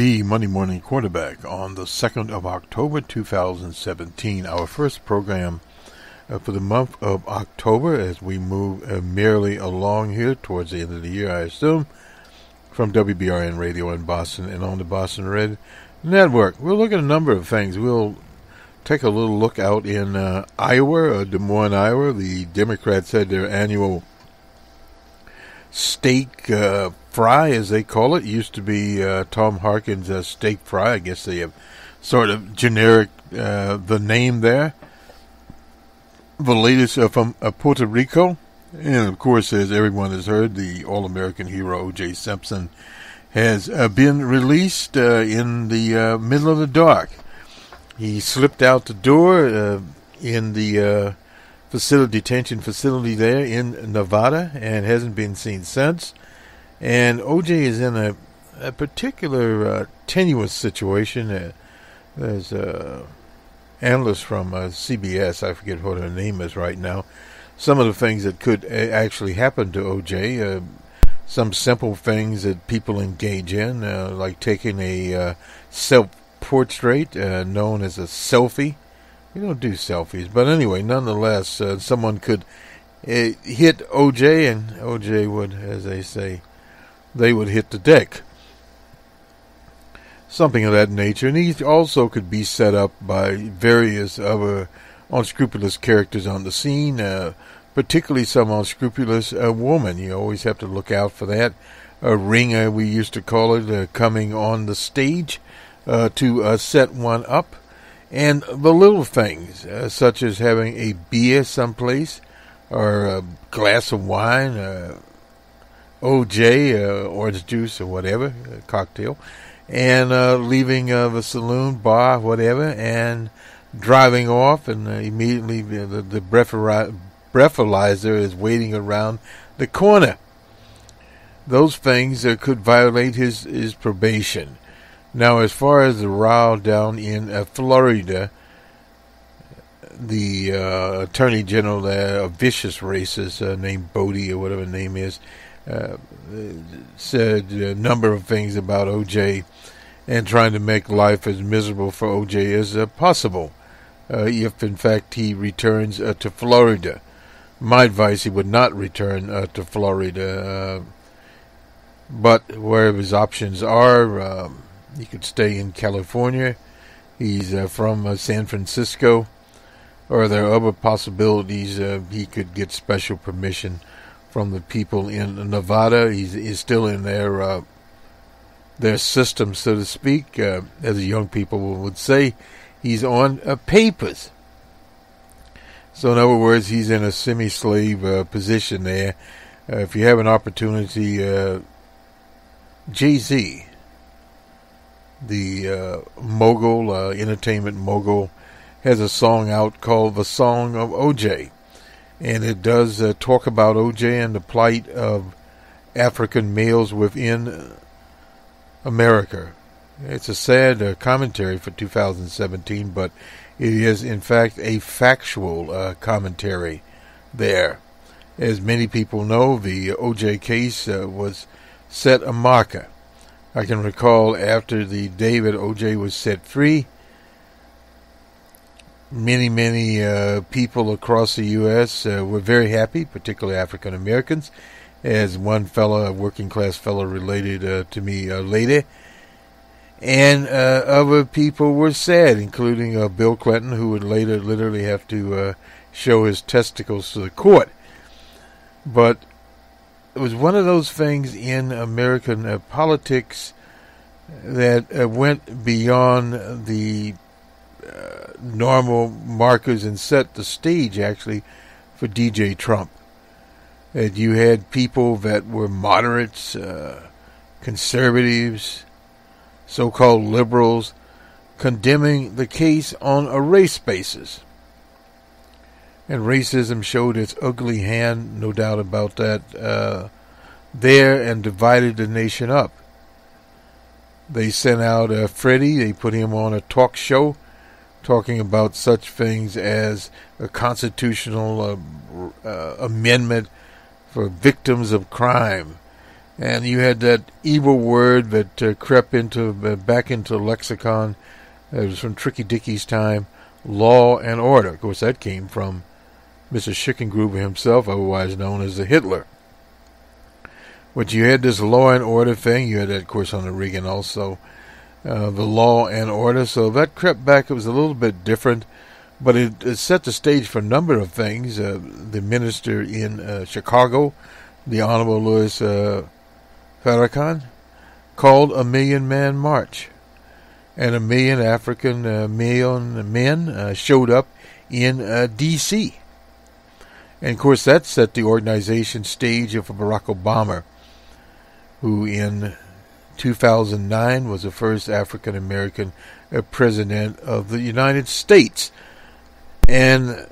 the Monday Morning Quarterback on the 2nd of October 2017. Our first program for the month of October as we move merrily along here towards the end of the year, I assume, from WBRN Radio in Boston and on the Boston Red Network. We'll look at a number of things. We'll take a little look out in Iowa, Des Moines, Iowa. The Democrats had their annual steak fry, as they call it. Used to be Tom Harkin's steak fry. I guess they have sort of generic the name there. The latest from Puerto Rico. And, of course, as everyone has heard, the All-American hero O.J. Simpson has been released in the middle of the dark. He slipped out the door in the detention facility there in Nevada and hasn't been seen since. And O.J. is in a particular tenuous situation. There's an analyst from CBS, I forget what her name is right now, some of the things that could actually happen to O.J., some simple things that people engage in, like taking a self-portrait known as a selfie. We don't do selfies, but anyway, nonetheless, someone could hit O.J., and O.J. would, as they say, they would hit the deck. Something of that nature. And he also could be set up by various other unscrupulous characters on the scene, particularly some unscrupulous woman. You always have to look out for that. A ringer, we used to call it, coming on the stage to set one up. And the little things, such as having a beer someplace, or a glass of wine, OJ, orange juice or whatever, a cocktail, and leaving the saloon, bar, whatever, and driving off, and immediately the breathalyzer is waiting around the corner. Those things could violate his probation. Now, as far as the row down in Florida, the Attorney General there, a vicious racist named Bodie or whatever his name is, said a number of things about O.J. and trying to make life as miserable for O.J. as possible if, in fact, he returns to Florida. My advice, he would not return to Florida, but wherever his options are, he could stay in California. He's from San Francisco. Or there are other possibilities. He could get special permission from the people in Nevada. He's still in their system, so to speak. As the young people would say, he's on papers. So in other words, he's in a semi-slave position there. If you have an opportunity, Jay-Z, the mogul, entertainment mogul, has a song out called The Song of O.J., and it does talk about O.J. and the plight of African males within America. It's a sad commentary for 2017, but it is, in fact, a factual commentary there. As many people know, the O.J. case was set a marker. I can recall after the day that O.J. was set free, many people across the U.S. Were very happy, particularly African Americans, as one fellow, a working class fellow, related to me later. And other people were sad, including Bill Clinton, who would later literally have to show his testicles to the court. But it was one of those things in American politics that went beyond the normal markers and set the stage, actually, for DJ Trump. And you had people that were moderates, conservatives, so-called liberals, condemning the case on a race basis. And racism showed its ugly hand, no doubt about that, there, and divided the nation up. They sent out Freddie, they put him on a talk show, talking about such things as a constitutional amendment for victims of crime, And you had that evil word that crept into back into lexicon. It was from Tricky Dickey's time, law and order. Of course, that came from Mr. Schickengruber himself, otherwise known as the Hitler. But you had this law and order thing. You had that, of course, under Reagan also, the law and order. So that crept back. It was a little bit different, but it set the stage for a number of things. The minister in Chicago, the Honorable Louis Farrakhan, called a 1,000,000-man march. And 1,000,000 African men showed up in D.C. And, of course, that set the organization stage of Barack Obama, who in 2009 was the first African-American president of the United States. And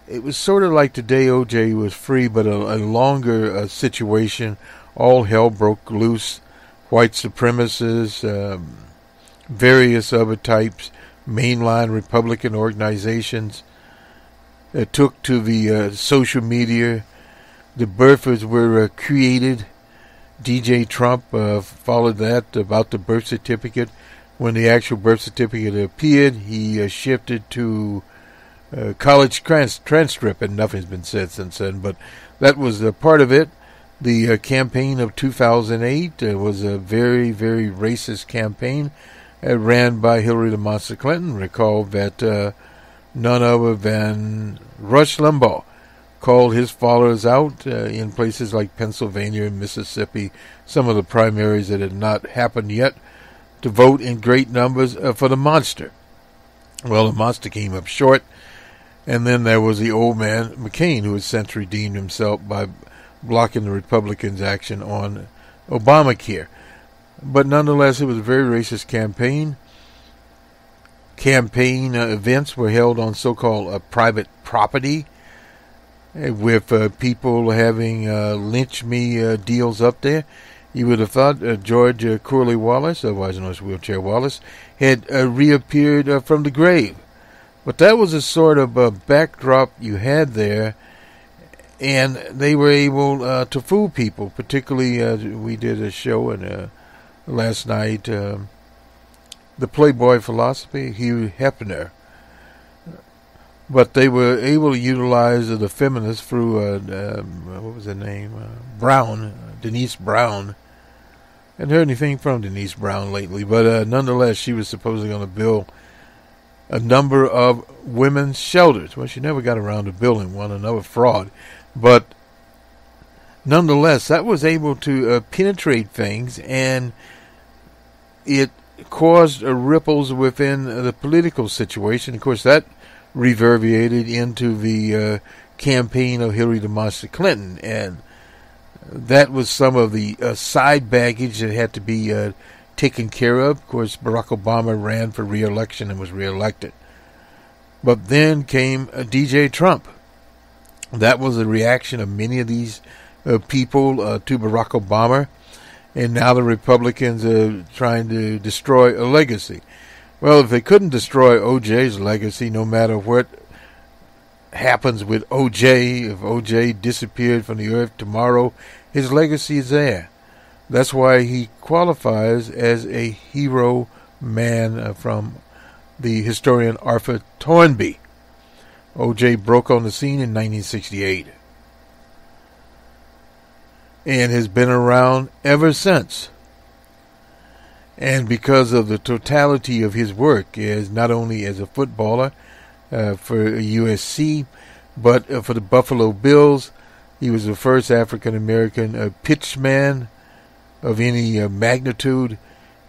it was sort of like today O.J. was free, but a longer situation. All hell broke loose. White supremacists, various other types, mainline Republican organizations took to the social media. The birthers were created. DJ Trump followed that about the birth certificate. When the actual birth certificate appeared, he shifted to college transcript, and nothing's been said since then. But that was a part of it. The campaign of 2008 was a very, very racist campaign ran by Hillary the Monster Clinton. Recall that none other than Rush Limbaugh called his followers out in places like Pennsylvania and Mississippi, some of the primaries that had not happened yet, to vote in great numbers for the monster. Well, the monster came up short, and then there was the old man, McCain, who has since redeemed himself by blocking the Republicans' action on Obamacare. But nonetheless, it was a very racist campaign. Campaign events were held on so-called private property, with people having lynch me deals up there. You would have thought George Corley Wallace, otherwise known as Wheelchair Wallace, had reappeared from the grave. But that was a sort of backdrop you had there, and they were able to fool people. Particularly, we did a show last night, the Playboy philosophy, Hugh Hefner. But they were able to utilize the feminists through, what was her name? Denise Brown. I haven't heard anything from Denise Brown lately, but nonetheless, she was supposedly going to build a number of women's shelters. Well, she never got around to building one, another fraud. But nonetheless, that was able to penetrate things, and it caused ripples within the political situation. Of course, that reverberated into the campaign of Hillary the Monster Clinton, and that was some of the side baggage that had to be taken care of. Of course, Barack Obama ran for re-election and was re-elected. But then came DJ Trump. That was a reaction of many of these people to Barack Obama, and now the Republicans are trying to destroy a legacy. Well, if they couldn't destroy O.J.'s legacy, no matter what happens with O.J., if O.J. disappeared from the earth tomorrow, his legacy is there. That's why he qualifies as a hero man from the historian Arthur Toynbee. O.J. broke on the scene in 1968 and has been around ever since. And because of the totality of his work, as not only as a footballer for USC, but for the Buffalo Bills, he was the first African-American pitchman of any magnitude.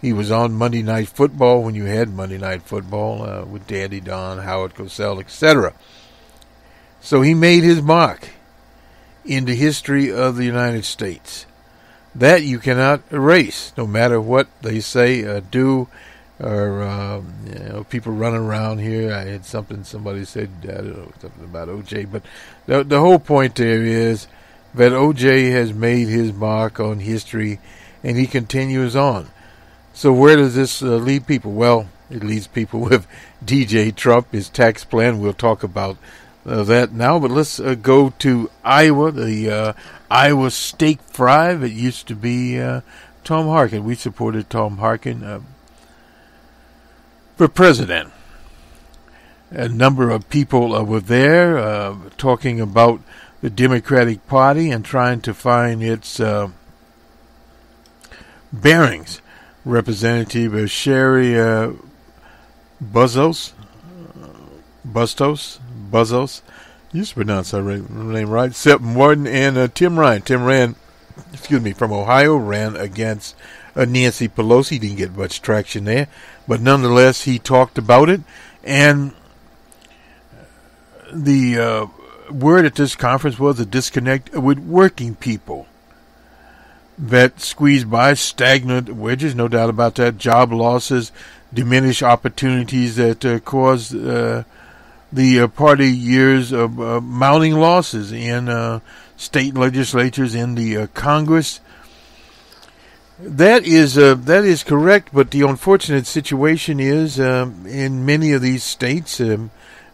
He was on Monday Night Football when you had Monday Night Football with Daddy Don, Howard Cosell, etc. So he made his mark in the history of the United States. That you cannot erase, no matter what they say, do, or people run around here. I had somebody said, I don't know, something about O.J., but the whole point there is that O.J. has made his mark on history, and he continues on. So where does this leave people? Well, it leaves people with DJ Trump, his tax plan. We'll talk about that now. But let's go to Iowa, the Iowa steak fry. It used to be Tom Harkin. We supported Tom Harkin for president. A number of people were there talking about the Democratic Party and trying to find its bearings. Representative Sherry Bustos, you used to pronounce her name right, Sepp Morton, and Tim Ryan. Tim Ryan, from Ohio, ran against Nancy Pelosi. Didn't get much traction there, but nonetheless, he talked about it. And the word at this conference was a disconnect with working people that squeezed by, stagnant wages, no doubt about that, job losses, diminished opportunities that caused the party years of mounting losses in state legislatures, in the Congress. That is correct, but the unfortunate situation is in many of these states,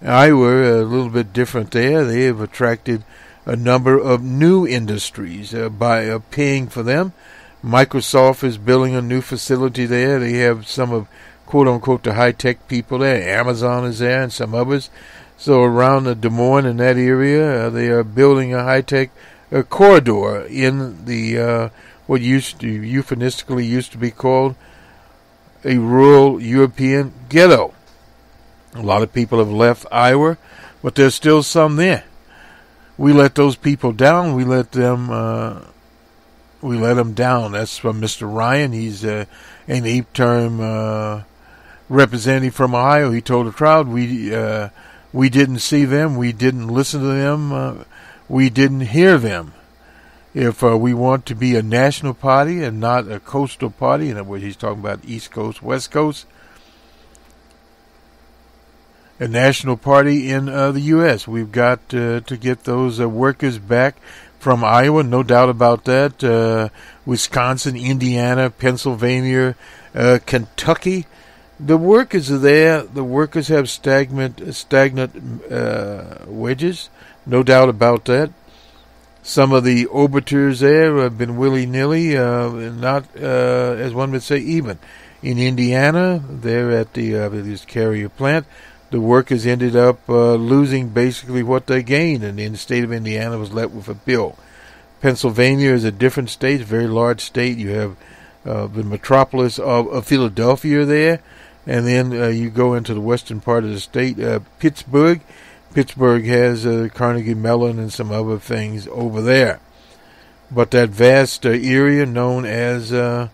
Iowa, a little bit different there. They have attracted a number of new industries by paying for them. Microsoft is building a new facility there. They have some of, quote-unquote, the high-tech people there. Amazon is there and some others. So around Des Moines and that area, they are building a high-tech corridor in the what euphemistically used to be called a rural European ghetto. A lot of people have left Iowa, but there's still some there. We let those people down. We let them down. That's from Mr. Ryan. He's an 8-term representative from Ohio. He told the crowd, we didn't see them. We didn't listen to them. We didn't hear them. If we want to be a national party and not a coastal party, in other words, he's talking about East Coast, West Coast, a national party in the U.S. We've got to get those workers back from Iowa, no doubt about that. Wisconsin, Indiana, Pennsylvania, Kentucky. The workers are there. The workers have stagnant wages, no doubt about that. Some of the overtures there have been willy-nilly, not, as one would say, even. In Indiana, they're at this carrier plant. The workers ended up losing basically what they gained, and the state of Indiana was left with a bill. Pennsylvania is a different state, a very large state. You have the metropolis of Philadelphia there, and then you go into the western part of the state, Pittsburgh. Pittsburgh has Carnegie Mellon and some other things over there. But that vast area known as the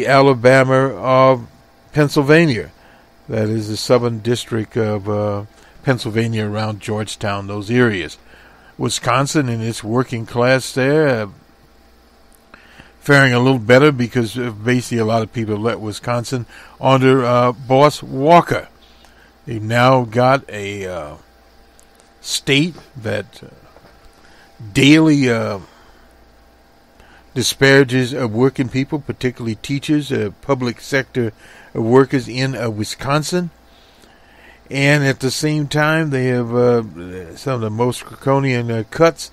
Alabama of Pennsylvania, that is the southern district of Pennsylvania around Georgetown, those areas. Wisconsin and its working class there faring a little better because basically a lot of people left Wisconsin under Boss Walker. They've now got a state that daily disparages working people, particularly teachers, public sector workers in Wisconsin. And at the same time, they have some of the most draconian cuts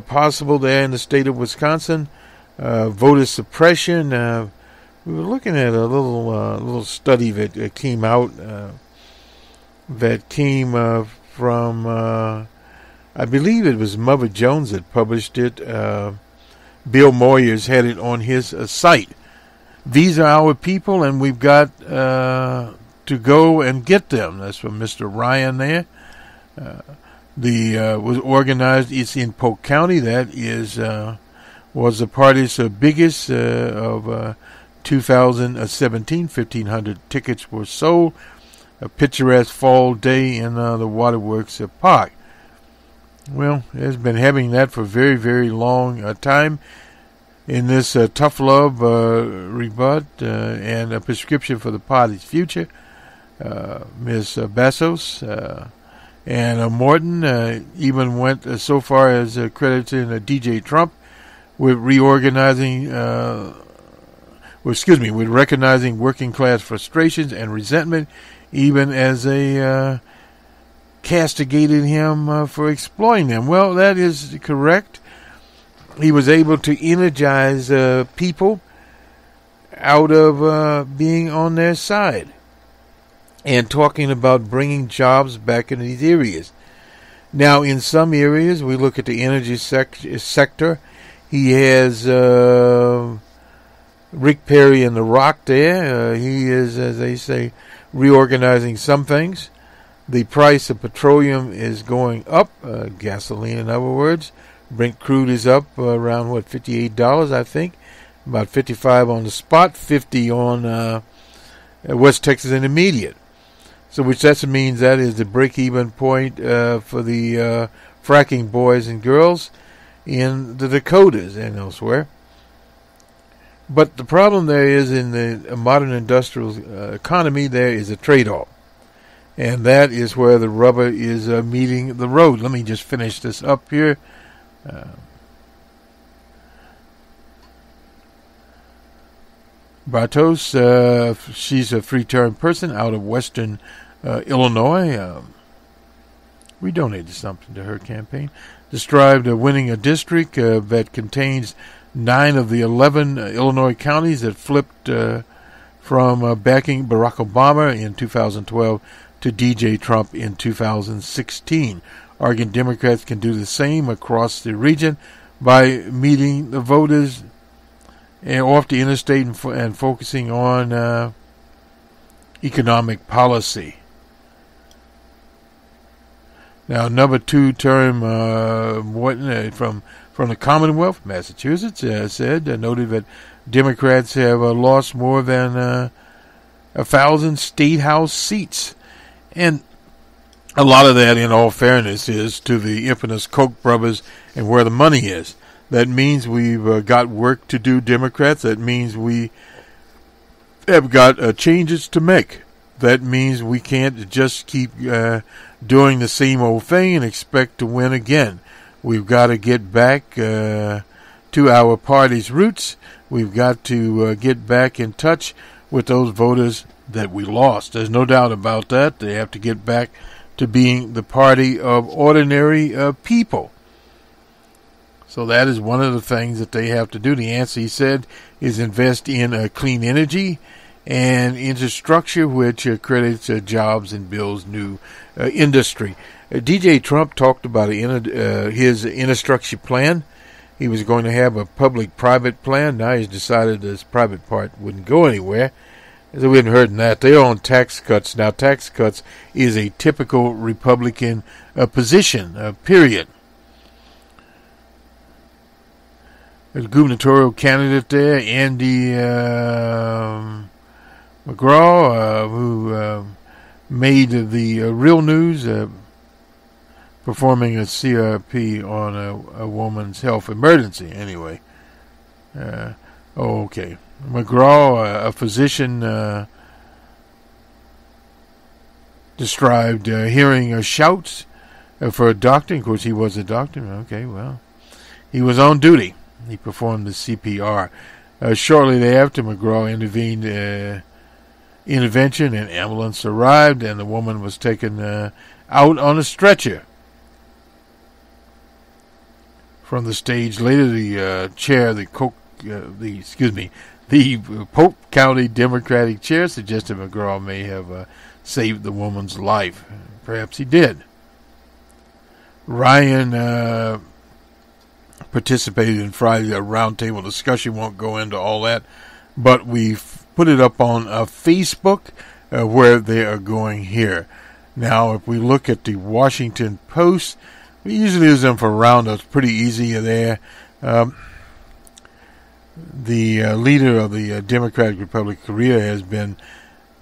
possible there in the state of Wisconsin. Voter suppression. We were looking at a little study that came out from, I believe it was Mother Jones that published it. Bill Moyers had it on his site. These are our people, and we've got to go and get them. That's from Mr. Ryan there. Was organized. It's in Polk County. That was the party's biggest of 2017. 1,500 tickets were sold. A picturesque fall day in the Waterworks Park. Well, it's been having that for a very, very long time. In this tough love rebut and a prescription for the party's future, Ms. Bassos and Morton even went so far as crediting DJ Trump with with recognizing working class frustrations and resentment, even as a castigated him for exploiting them. Well, that is correct. He was able to energize people out of being on their side and talking about bringing jobs back in these areas. Now, in some areas, we look at the energy sector. He has Rick Perry and The Rock there. He is, as they say, reorganizing some things. The price of petroleum is going up, gasoline in other words. Brent crude is up around, $58, I think. About 55 on the spot, 50 on West Texas Intermediate. So which that means that is the break-even point for the fracking boys and girls in the Dakotas and elsewhere. But the problem there is in the modern industrial economy, there is a trade-off. And that is where the rubber is meeting the road. Let me just finish this up here. Bartos, she's a free-term person out of western Illinois. We donated something to her campaign. Described winning a district that contains 9 of the 11 Illinois counties that flipped from backing Barack Obama in 2012 to DJ Trump in 2016. Arguing Democrats can do the same across the region by meeting the voters off the interstate and focusing on economic policy. Now, number 2 term from the Commonwealth, Massachusetts, noted that Democrats have lost more than 1,000 state house seats. And a lot of that, in all fairness, is to the infamous Koch brothers and where the money is. That means we've got work to do, Democrats. That means we have got changes to make. That means we can't just keep doing the same old thing and expect to win again. We've got to get back to our party's roots. We've got to get back in touch with those voters that we lost. There's no doubt about that. They have to get back to being the party of ordinary people. So that is one of the things that they have to do. The answer, he said, is invest in clean energy and infrastructure, which credits jobs and builds new industry. DJ Trump talked about his infrastructure plan. He was going to have a public-private plan. Now he's decided this private part wouldn't go anywhere. So we hadn't heard that. They're on tax cuts. Now, tax cuts is a typical Republican position, period. There's a gubernatorial candidate there, Andy McGraw, who made the real news, performing a CRP on a woman's health emergency. Anyway, okay. McGraw, a physician, described hearing shouts for a doctor. Of course, he was a doctor. Okay, well, he was on duty. He performed the CPR. Shortly thereafter, McGraw intervened. Intervention, and ambulance arrived, and the woman was taken out on a stretcher. From the stage later, the chair, the Polk County Democratic chair, suggested McGraw may have saved the woman's life. Perhaps he did. Ryan participated in Friday's roundtable discussion. Won't go into all that, but we've put it up on Facebook where they are going here. Now, if we look at the Washington Post, we usually use them for roundups. Pretty easy there. The leader of the Democratic Republic of Korea has been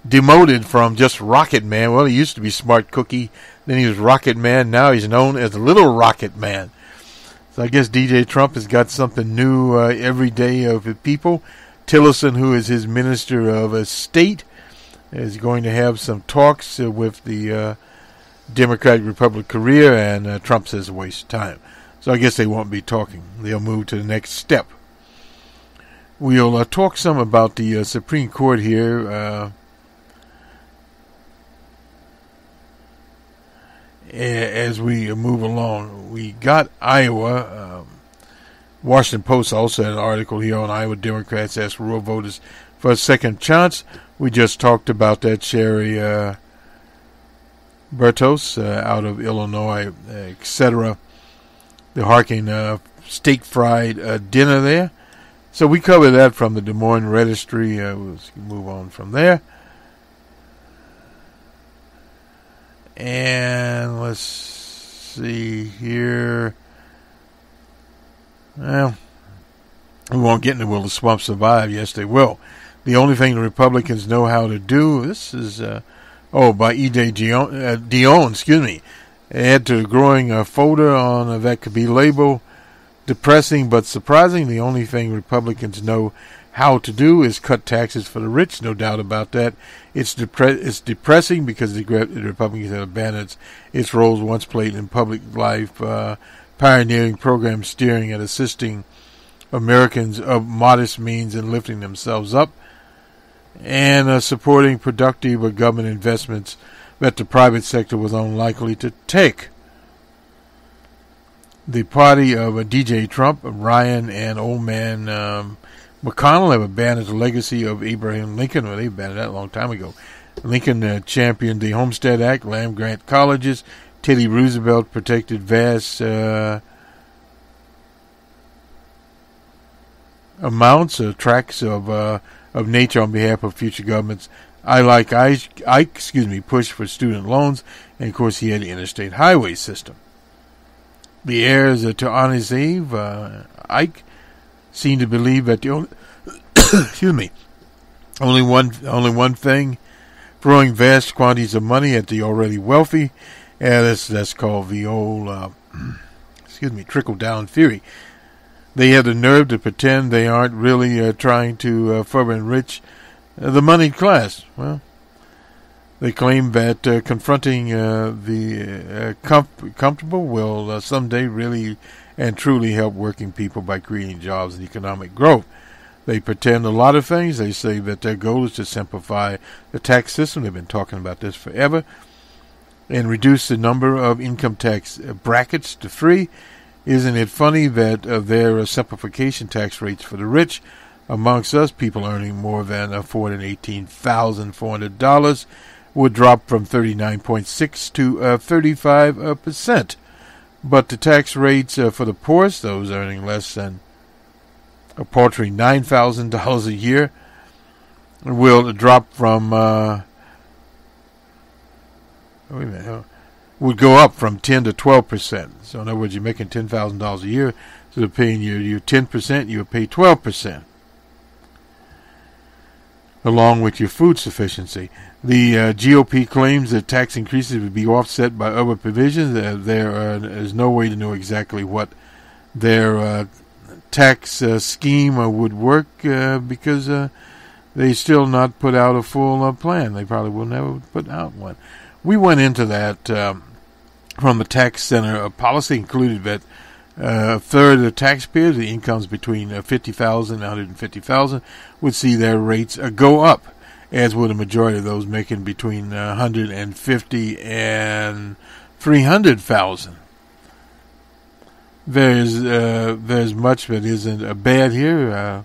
demoted from just Rocket Man. Well, he used to be Smart Cookie. Then he was Rocket Man. Now he's known as the Little Rocket Man. So I guess DJ Trump has got something new every day of the people. Tillerson, who is his Minister of State, is going to have some talks with the Democratic Republic of Korea, and Trump says a waste of time. So I guess they won't be talking. They'll move to the next step. We'll talk some about the Supreme Court here. as we move along. We got Iowa. Washington Post also had an article here on Iowa Democrats ask rural voters for a second chance. We just talked about that. Sherry Bertos out of Illinois, etc. The Harkin steak fried dinner there. So we covered that from the Des Moines Registry. We'll move on from there. And let's see here. Well, we won't get into will the swamp survive? Yes, they will. The only thing the Republicans know how to do, this is, by E.J. Dion, add to the growing folder on that could be labeled depressing but surprising. The only thing Republicans know how to do is cut taxes for the rich, no doubt about that. It's depressing because the Republicans have abandoned its roles once played in public life, pioneering programs steering and assisting Americans of modest means in lifting themselves up, and supporting productive government investments that the private sector was unlikely to take. The party of D.J. Trump, Ryan, and old man McConnell have abandoned the legacy of Abraham Lincoln. Well, they abandoned that a long time ago. Lincoln championed the Homestead Act, land-grant colleges. Teddy Roosevelt protected vast amounts of tracts of nature on behalf of future governments. Ike pushed for student loans, and of course he had the interstate highway system. The heirs to Honest Abe, Ike, seem to believe that the only one thing, throwing vast quantities of money at the already wealthy. That's called the old, trickle-down theory. They have the nerve to pretend they aren't really trying to further enrich the moneyed class. Well, they claim that confronting the comfortable will someday really and truly help working people by creating jobs and economic growth. They pretend a lot of things. They say that their goal is to simplify the tax system. They've been talking about this forever. And reduce the number of income tax brackets to 3. Isn't it funny that their simplification tax rates for the rich, amongst us, people earning more than $418,400, would drop from 39.6% to 35%. But the tax rates for the poorest, those earning less than a paltry $9,000 a year, will drop from would go up from 10 to 12%. So in other words, you're making $10,000 a year, so they're paying you 10%, you would pay 12%, along with your food sufficiency. The GOP claims that tax increases would be offset by other provisions. There is no way to know exactly what their tax scheme would work because they still not put out a full plan. They probably will never put out one. We went into that from the Tax Center of Policy, included that a third of the taxpayers, the incomes between $50,000 and $150,000, would see their rates go up, as would a majority of those making between $150,000 and $300,000. There's much that isn't bad here.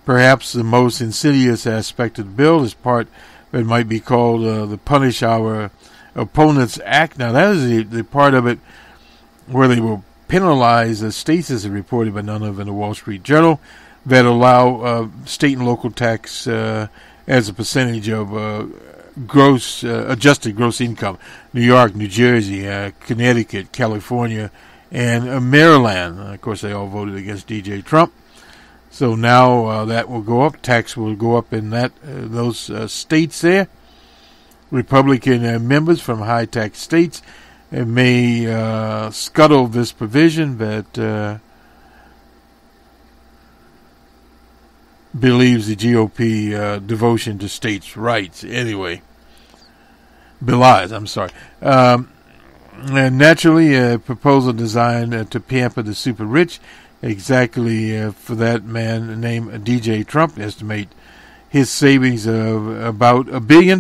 Perhaps the most insidious aspect of the bill is part that might be called the Punish Our Opponents Act. Now, that is the part of it where they will penalize the states, as reported by none of in the Wall Street Journal, that allow state and local tax as a percentage of adjusted gross income. New York, New Jersey, Connecticut, California, and Maryland. Of course, they all voted against D.J. Trump. So now that will go up. Tax will go up in those states there. Republican members from high-tax states may scuttle this provision that believes the GOP devotion to states' rights. Anyway, belies, I'm sorry. And naturally, a proposal designed to pamper the super rich, exactly for that man named D.J. Trump, estimate his savings of about $1 billion.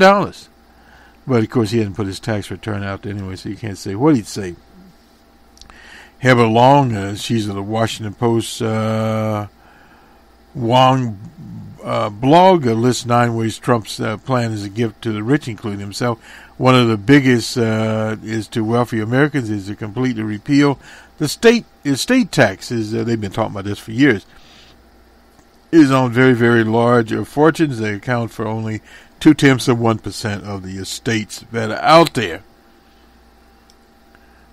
But, of course, he hadn't put his tax return out there anyway, so you can't say what he'd say. Heather Long, she's of the Washington Post Wong blog, lists 9 ways Trump's plan is a gift to the rich, including himself. One of the biggest is to wealthy Americans is to completely repeal the state taxes. They've been talking about this for years. Is on very, very large fortunes. They account for only 0.2% of the estates that are out there.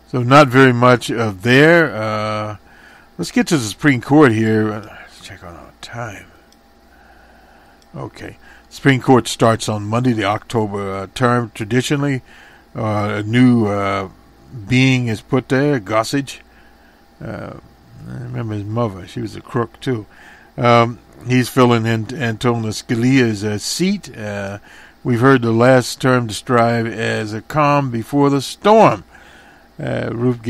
So not very much of there. Let's get to the Supreme Court here. Let's check on our time. Okay. Supreme Court starts on Monday, the October term. Traditionally, a new being is put there, Gorsuch. I remember his mother. She was a crook, too. He's filling in Antonin Scalia's seat. We've heard the last term described as a calm before the storm. Ruth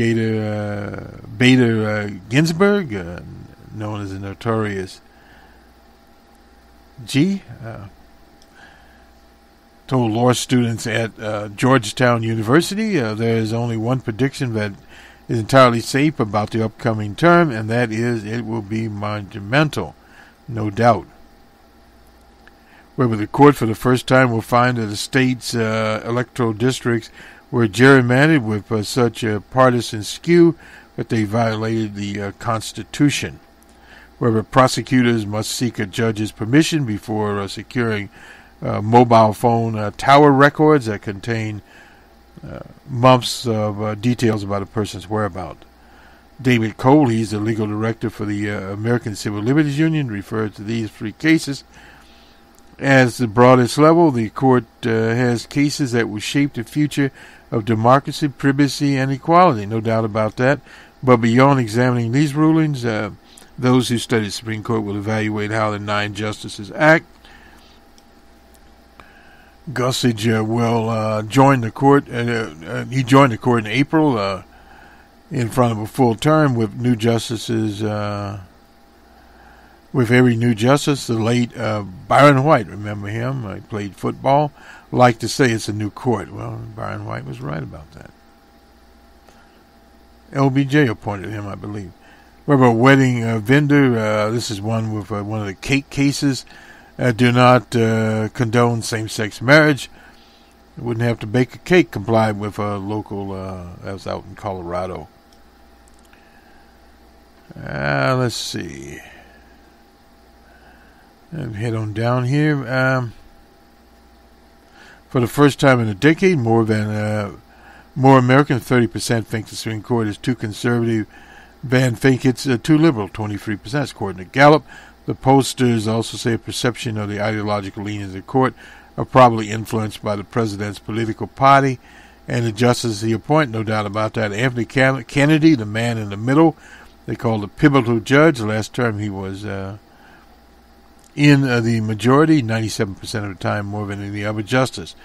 Bader Ginsburg, known as the notorious G, told law students at Georgetown University there is only one prediction that is entirely safe about the upcoming term, and that is it will be monumental, no doubt. Whether the court for the first time will find that the state's electoral districts were gerrymandered with such a partisan skew that they violated the Constitution. Whether prosecutors must seek a judge's permission before securing mobile phone tower records that contain months of details about a person's whereabouts. David Cole, he's the legal director for the American Civil Liberties Union, referred to these 3 cases as the broadest level. The court has cases that will shape the future of democracy, privacy, and equality. No doubt about that. But beyond examining these rulings, those who study the Supreme Court will evaluate how the 9 justices act. Gorsuch will join the court. He joined the court in April in front of a full term with new justices. With every new justice, the late Byron White, remember him? He played football. Like to say it's a new court. Well, Byron White was right about that. LBJ appointed him, I believe. Whether a wedding vendor, this is one with one of the cake cases, do not condone same-sex marriage. Wouldn't have to bake a cake, complied with a local, that was out in Colorado. Let's see. And head on down here. For the first time in a decade, more Americans, 30%, think the Supreme Court is too conservative than think it's too liberal, 23%, according to Gallup. The pollsters also say a perception of the ideological leanings of the court are probably influenced by the president's political party and the justices he appoints, no doubt about that. Anthony Kennedy, the man in the middle, they call the pivotal judge. Last term he was in the majority, 97% of the time, more than any other justice.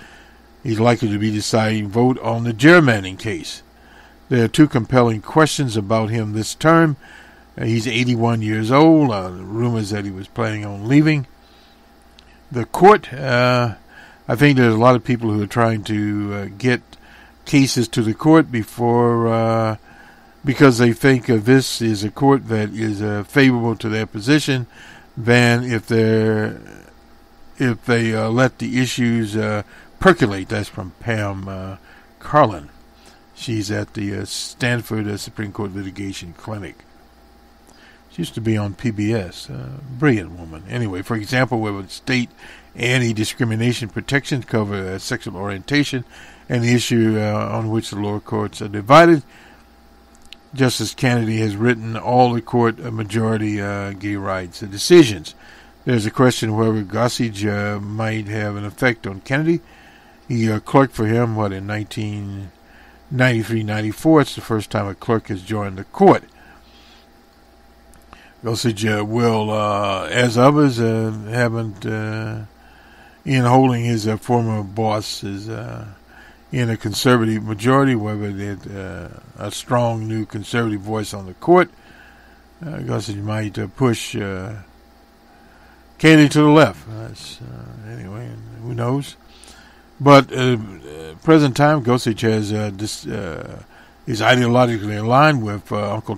He's likely to be deciding vote on the gerrymandering case. There are 2 compelling questions about him this term. He's 81 years old. Rumors that he was planning on leaving the court. I think there's a lot of people who are trying to get cases to the court before, because they think this is a court that is favorable to their position, than if they let the issues percolate. That's from Pam Carlin. She's at the Stanford Supreme Court Litigation Clinic. She used to be on PBS. Brilliant woman. Anyway, for example, whether state anti-discrimination protections cover sexual orientation and the issue on which the lower courts are divided, Justice Kennedy has written all the court majority gay rights decisions. There's a question whether Gorsuch might have an effect on Kennedy. He clerked for him, in 1993-94. It's the first time a clerk has joined the court. Gorsuch will, as others haven't, in holding his former bosses in a conservative majority, whether they're a strong new conservative voice on the court. Gorsuch might push Kennedy to the left. Anyway, who knows? But present time, Gossage has is ideologically aligned with Uncle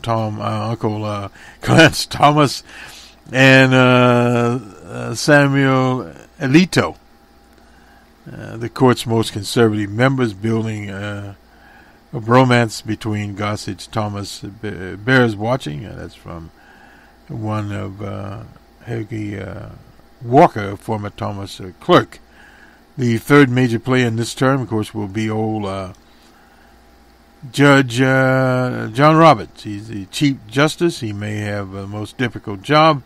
Clarence Thomas and Samuel Alito, the court's most conservative members, building a bromance between Gossage Thomas bears watching. That's from one of Heggie Walker, former Thomas clerk. The third major player in this term, of course, will be old Judge John Roberts. He's the Chief Justice. He may have the most difficult job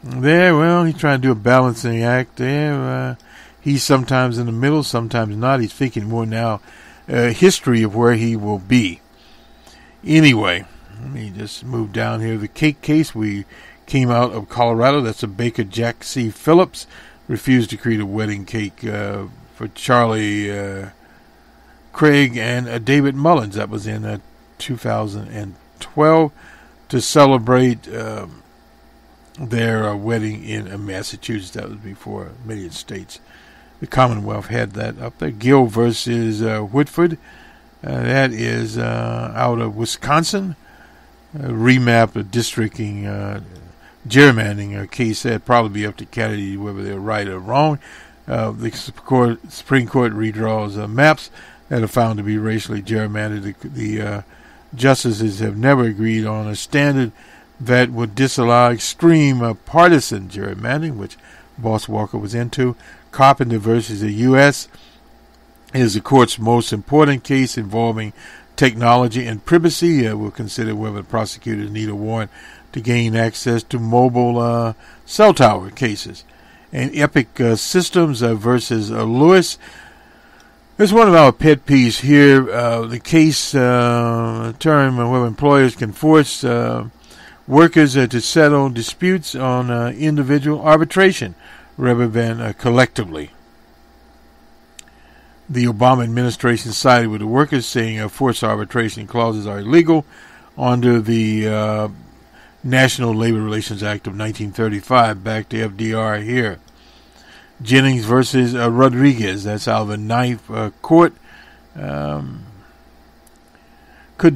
there. Well, he's trying to do a balancing act there. He's sometimes in the middle, sometimes not. He's thinking more now history of where he will be. Anyway, let me just move down here. The cake case, we came out of Colorado. That's a baker, Jack C. Phillips, refused to create a wedding cake for Charlie Craig and David Mullins. That was in 2012 to celebrate their wedding in Massachusetts. That was before many states. The Commonwealth had that up there. Gill versus Whitford. That is out of Wisconsin. Remap a districting gerrymandering case. That'd probably be up to Kennedy whether they're right or wrong. The Supreme Court redraws maps that are found to be racially gerrymandered. The justices have never agreed on a standard that would disallow extreme partisan gerrymandering, which Boss Walker was into. Carpenter versus the U.S. is the court's most important case involving technology and privacy. We'll consider whether the prosecutors need a warrant to gain access to mobile cell tower cases. And Epic Systems versus Lewis. It's one of our pet peeves here. The case term where employers can force workers to settle disputes on individual arbitration rather than collectively. The Obama administration sided with the workers, saying forced arbitration clauses are illegal under the National Labor Relations Act of 1935. Back to FDR here. Jennings versus Rodriguez. That's out of a Ninth Court. Could not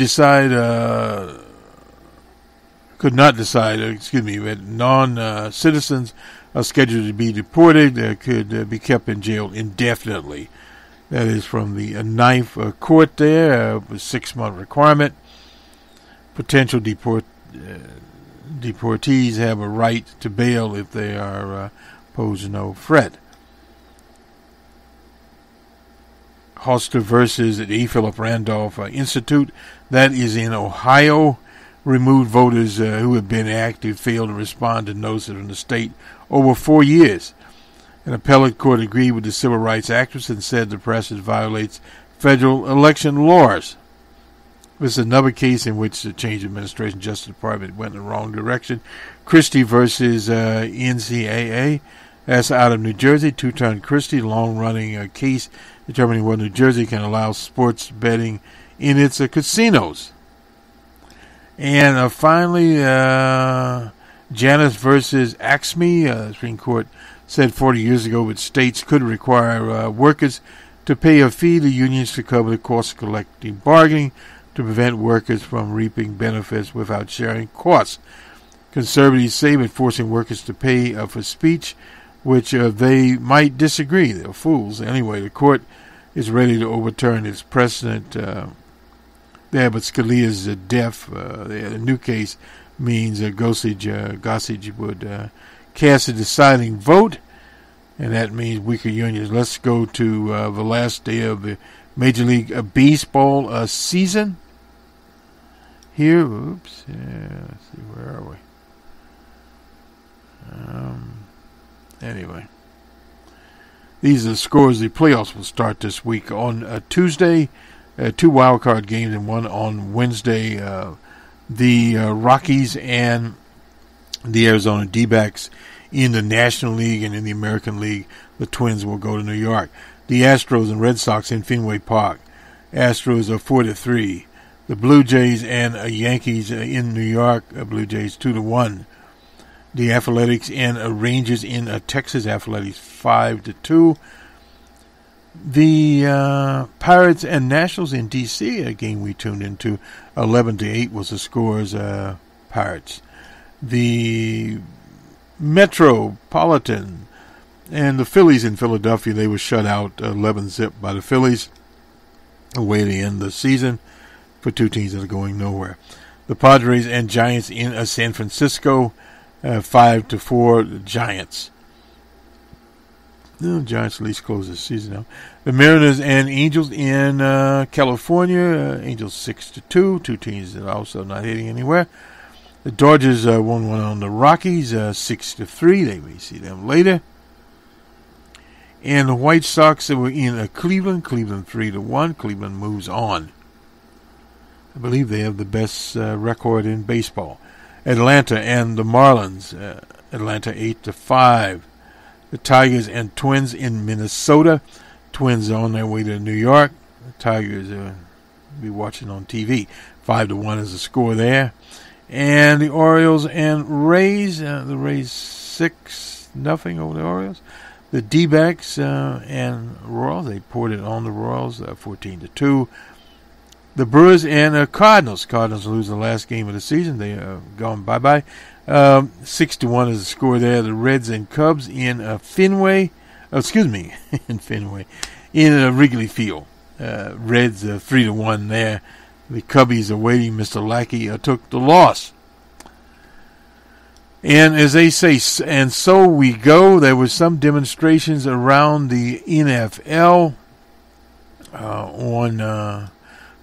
decide, that non-citizens are scheduled to be deported, could be kept in jail indefinitely. That is from the Ninth Court there, a 6-month requirement. Potential deportees have a right to bail if they are pose no threat. Hoster versus the E. Philip Randolph Institute. That is in Ohio. Removed voters who have been active failed to respond to notices from the state over 4 years. An appellate court agreed with the civil rights activist and said the process violates federal election laws. This is another case in which the change of administration, Justice Department went in the wrong direction. Christie versus NCAA. That's out of New Jersey. Two-Ton Christie, long-running case determining whether New Jersey can allow sports betting in its casinos. And finally, Janus versus Axme. The Supreme Court said 40 years ago that states could require workers to pay a fee to unions to cover the cost of collective bargaining to prevent workers from reaping benefits without sharing costs. Conservatives say that forcing workers to pay for speech which they might disagree. They're fools. Anyway, the court is ready to overturn its precedent there, but Scalia's death, the new case, means Gossage would cast a deciding vote, and that means weaker unions. Let's go to the last day of the Major League Baseball season. Here, oops, yeah, let's see, where are we? Anyway, these are the scores. The playoffs will start this week on Tuesday. 2 wildcard games and one on Wednesday. The Rockies and the Arizona D-backs in the National League and in the American League. The Twins will go to New York. The Astros and Red Sox in Fenway Park. Astros are 4-3. The Blue Jays and Yankees in New York. Blue Jays 2-1. The Athletics and Rangers in Texas. Athletics 5-2. The Pirates and Nationals in D.C., a game we tuned into, 11-8 was the scores. Pirates. The Metropolitan and the Phillies in Philadelphia, they were shut out 11-0 by the Phillies away to end the season for two teams that are going nowhere. The Padres and Giants in San Francisco, 5-4 Giants. The Giants at least close the season out. The Mariners and Angels in California, Angels 6-2, two teams that are also not hitting anywhere. The Dodgers won one on the Rockies, 6-3. They may see them later. And the White Sox were in Cleveland 3-1. Cleveland moves on. I believe they have the best record in baseball. Atlanta and the Marlins, Atlanta 8-5. The Tigers and Twins in Minnesota. Twins are on their way to New York. The Tigers will be watching on TV. 5-1 is the score there. And the Orioles and Rays, the Rays 6-0 over the Orioles. The D-backs and Royals, they poured it on the Royals, 14-2. The Brewers and Cardinals. Cardinals lose the last game of the season. They are gone bye-bye. 6-1 is the score there. The Reds and Cubs in Fenway. In Fenway. In Wrigley Field. Reds 3-1 there. The Cubbies are waiting. Mr. Lackey took the loss. And as they say, and so we go. There were some demonstrations around the NFL on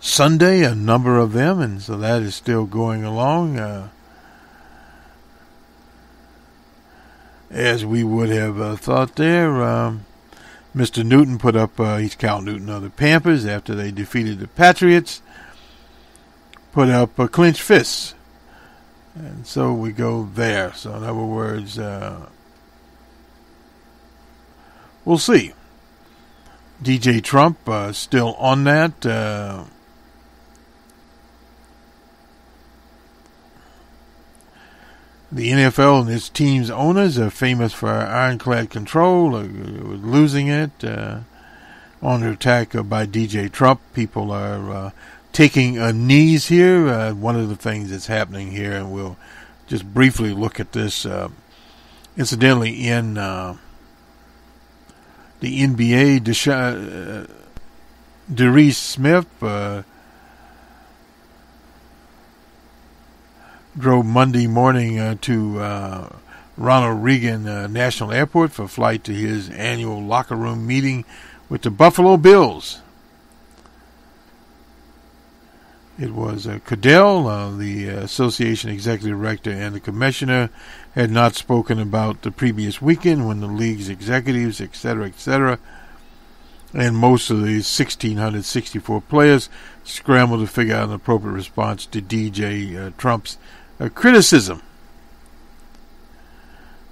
Sunday, a number of them, and so that is still going along as we would have thought there. Mr. Newton put up, he's Cal Newton of the Panthers after they defeated the Patriots. Put up clenched fists. And so we go there. So in other words, we'll see. DJ Trump still on that. The NFL and its team's owners are famous for ironclad control, losing it. Under attack by DJ Trump, people are taking knees here. One of the things that's happening here, and we'll just briefly look at this. Incidentally, in the NBA, DeReese Smith drove Monday morning to Ronald Reagan National Airport for a flight to his annual locker room meeting with the Buffalo Bills. It was Cadell, the association executive director, and the commissioner had not spoken about the previous weekend when the league's executives, etc., and most of the 1,664 players scrambled to figure out an appropriate response to DJ Trump's criticism.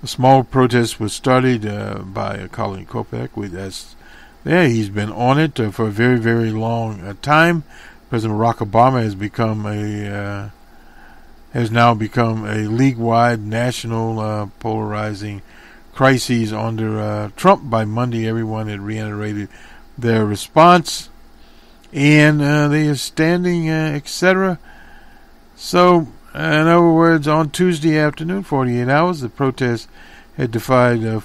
A small protest was started by Colin Kopech. He's been on it for a very, very long time. President Barack Obama has now become a league-wide national polarizing crises under Trump. By Monday, everyone had reiterated their response, and they are standing, etc. So, in other words, on Tuesday afternoon, 48 hours, the protest had defined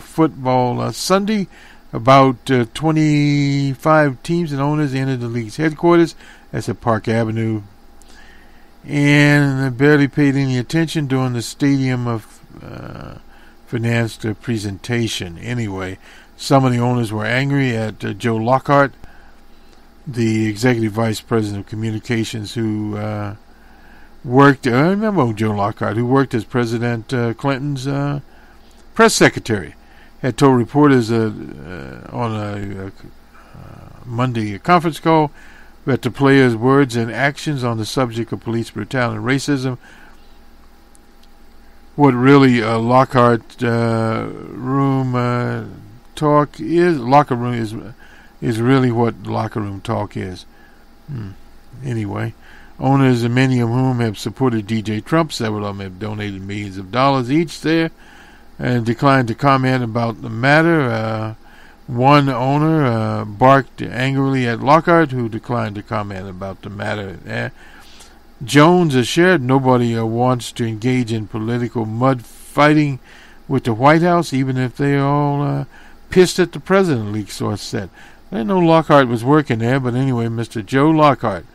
football Sunday. About 25 teams and owners entered the league's headquarters. That's at Park Avenue. And barely paid any attention during the stadium financed presentation. Anyway, some of the owners were angry at Joe Lockhart, the executive vice president of communications, who worked, I remember Joe Lockhart, who worked as President Clinton's press secretary. Had told reporters on a Monday conference call that the players' words and actions on the subject of police brutality and racism, what really Lockhart room talk is. Locker room is really what locker room talk is. Anyway, owners, many of whom have supported DJ Trump, several of them have donated millions of dollars each there, and declined to comment about the matter. One owner barked angrily at Lockhart, who declined to comment about the matter. Jones shared, nobody wants to engage in political mud fighting with the White House, even if they all pissed at the president, leak source said. I didn't know Lockhart was working there, but anyway, Mr. Joe Lockhart.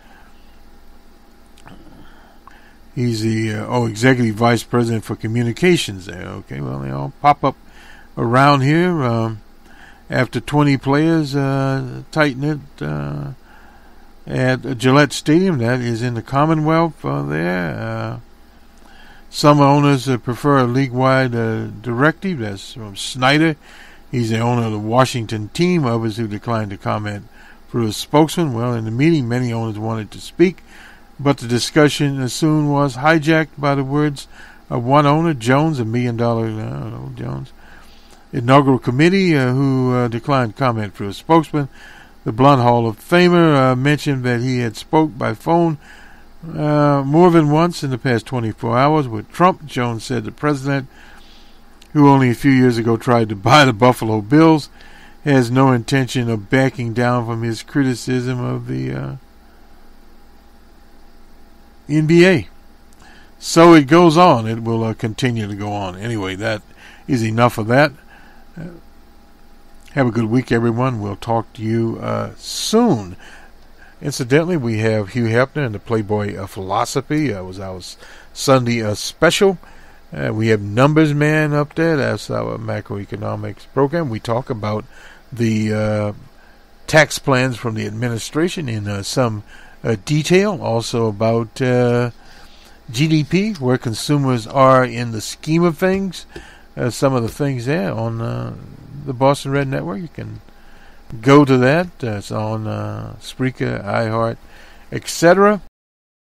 He's the executive vice president for communications there. Okay, well, they all pop up around here after 20 players tighten it at Gillette Stadium. That is in the Commonwealth there. Some owners prefer a league-wide directive. That's from Snyder. He's the owner of the Washington team. Others who declined to comment through a spokesman. Well, in the meeting, many owners wanted to speak, but the discussion soon was hijacked by the words of one owner, Jones, $1 million, Jones, inaugural committee, who declined comment through a spokesman. The Blunt Hall of Famer mentioned that he had spoke by phone more than once in the past 24 hours with Trump. Jones said the president, who only a few years ago tried to buy the Buffalo Bills, has no intention of backing down from his criticism of the NBA. So it goes on. It will continue to go on. Anyway, that is enough of that. Have a good week, everyone. We'll talk to you soon. Incidentally, we have Hugh Hefner and the Playboy Philosophy. It was our Sunday special. We have Numbers Man up there. That's our macroeconomics program. We talk about the tax plans from the administration in some detail. Also about GDP, where consumers are in the scheme of things. Some of the things there on the Boston Red Network. You can go to that. It's on Spreaker, iHeart, etc.